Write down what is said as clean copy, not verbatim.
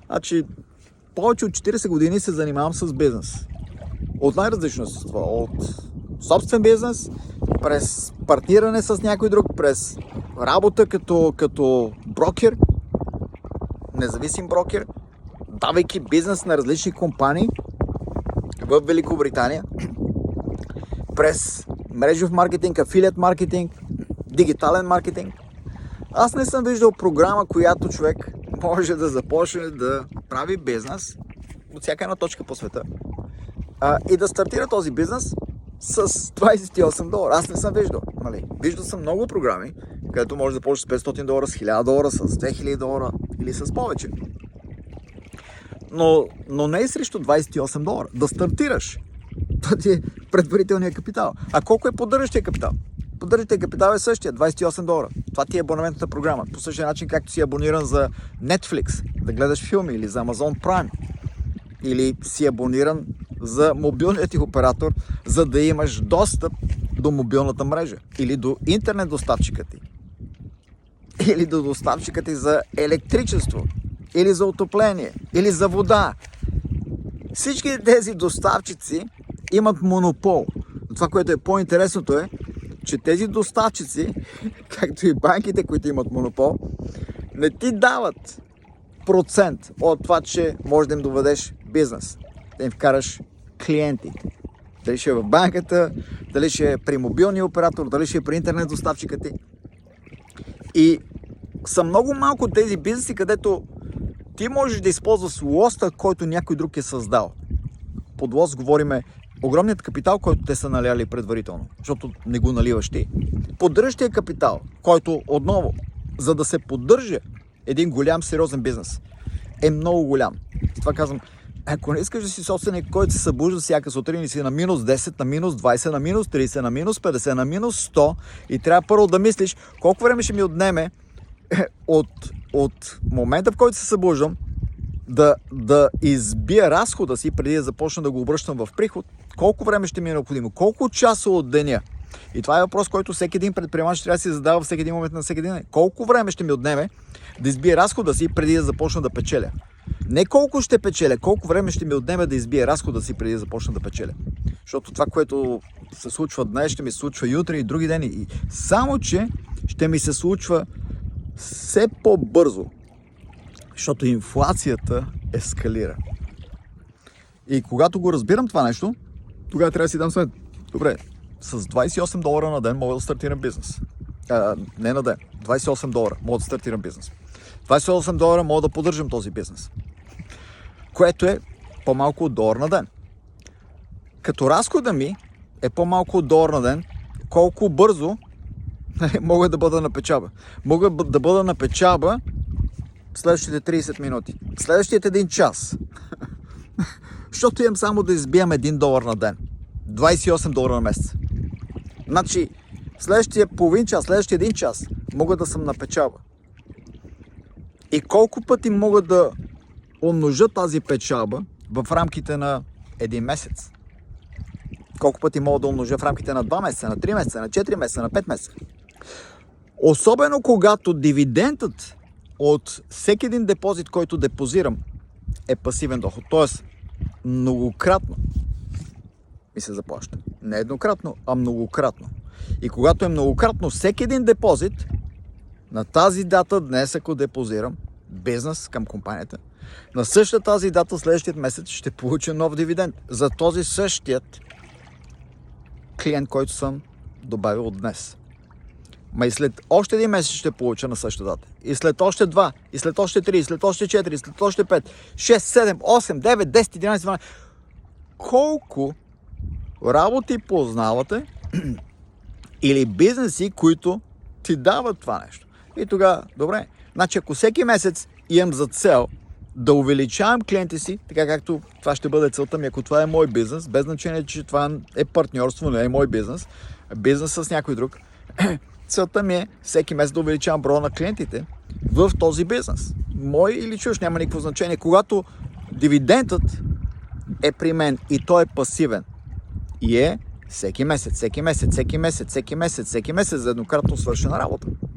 Значи, повече от 40 години се занимавам с бизнес. От най-различно естество. От собствен бизнес, през партниране с някой друг, през работа като брокер, независим брокер, давайки бизнес на различни компании в Великобритания, през мрежов маркетинг, афилиат маркетинг, дигитален маркетинг. Аз не съм виждал програма, която човек може да започне да прави бизнес от всяка една точка по света и да стартира този бизнес с $28. Аз не съм виждал. Нали? Виждал съм много програми, където може да почне с $500, с $1000, с $2000 или с повече. Но не е срещу $28. Да стартираш. Това ти е предварителният капитал. А колко е поддържащия капитал? Поддържащия капитал е същия, $28. Това ти е абонаментната програма. По същия начин, както си абониран за Netflix, да гледаш филми, или за Amazon Prime, или си абониран за мобилният ти оператор, за да имаш достъп до мобилната мрежа, или до интернет доставчика ти, или до доставчика ти за електричество, или за отопление, или за вода. Всички тези доставчици имат монопол. Това, което е по-интересното е, че тези доставчици, както и банките, които имат монопол, не ти дават процент от това, че можеш да им доведеш бизнес, да им вкараш клиенти. Дали ще е в банката, дали ще е при мобилния оператор, дали ще е при интернет доставчика ти. И са много малко тези бизнеси, където ти можеш да използваш лоста, който някой друг е създал. Под лост говориме огромният капитал, който те са наляли предварително, защото не го наливаш ти. Поддържащия капитал, който отново, за да се поддържа един голям, сериозен бизнес, е много голям. Това казвам, ако не искаш да си собственик, който се събужда всяка сутрин и си на минус 10, на минус 20, на минус 30, на минус 50, на минус 100 и трябва първо да мислиш колко време ще ми отнеме от момента, в който се събуждам, да избия разхода си, преди да започна да го обръщам в приход, колко време ще ми е необходимо, колко часа от деня. И това е въпрос, който всеки един предприемач трябва да си задава всеки един момент на всеки ден. Колко време ще ми отнеме да избия разхода си, преди да започна да печеля. Не колко ще печеля, колко време ще ми отнеме да избия разхода си, преди да започна да печеля. Защото това, което се случва днес, ще ми се случва утре и други дни. И само, че ще ми се случва все по-бързо. Защото инфлацията ескалира. И когато го разбирам това нещо, тогава трябва да си дам след. Добре, с $28 на ден мога да стартирам бизнес. Не на ден, $28 мога да стартирам бизнес. $28 мога да поддържам този бизнес. Което е по-малко от $1 на ден. Като разхода ми е по-малко от $1 на ден, колко бързо мога да бъда на печалба. Мога да бъда на печалба следващите 30 минути. Следващият 1 час. Защото имам само да избиям $1 на ден. $28 на месец. Значи, следващия половин час, следващия 1 час мога да съм на печалба. И колко пъти мога да умножа тази печалба в рамките на 1 месец? Колко пъти мога да умножа в рамките на 2 месеца, на 3 месеца, на 4 месеца, на 5 месеца? Особено когато дивидендът от всеки един депозит, който депозирам, е пасивен доход. Тоест, многократно ми се заплаща. Не еднократно, а многократно. И когато е многократно всеки един депозит, на тази дата днес, ако депозирам бизнес към компанията, на същата тази дата следващият месец ще получа нов дивиденд за този същият клиент, който съм добавил от днес. Ма и след още 1 месец ще получа на същата дата. И след още 2, и след още 3, и след още 4, и след още 5, 6, 7, 8, 9, 10, 11, 12. Колко работи познавате или бизнеси, които ти дават това нещо? И тогава, добре, значи ако всеки месец имам за цел да увеличавам клиенти си, така както това ще бъде целта ми, ако това е мой бизнес, без значение, че това е партньорство, не е мой бизнес, бизнес с някой друг, целта ми е всеки месец да увеличавам броя на клиентите в този бизнес. Мой или чуж, няма никакво значение. Когато дивидендът е при мен и той е пасивен и е всеки месец, за еднократно свършена работа.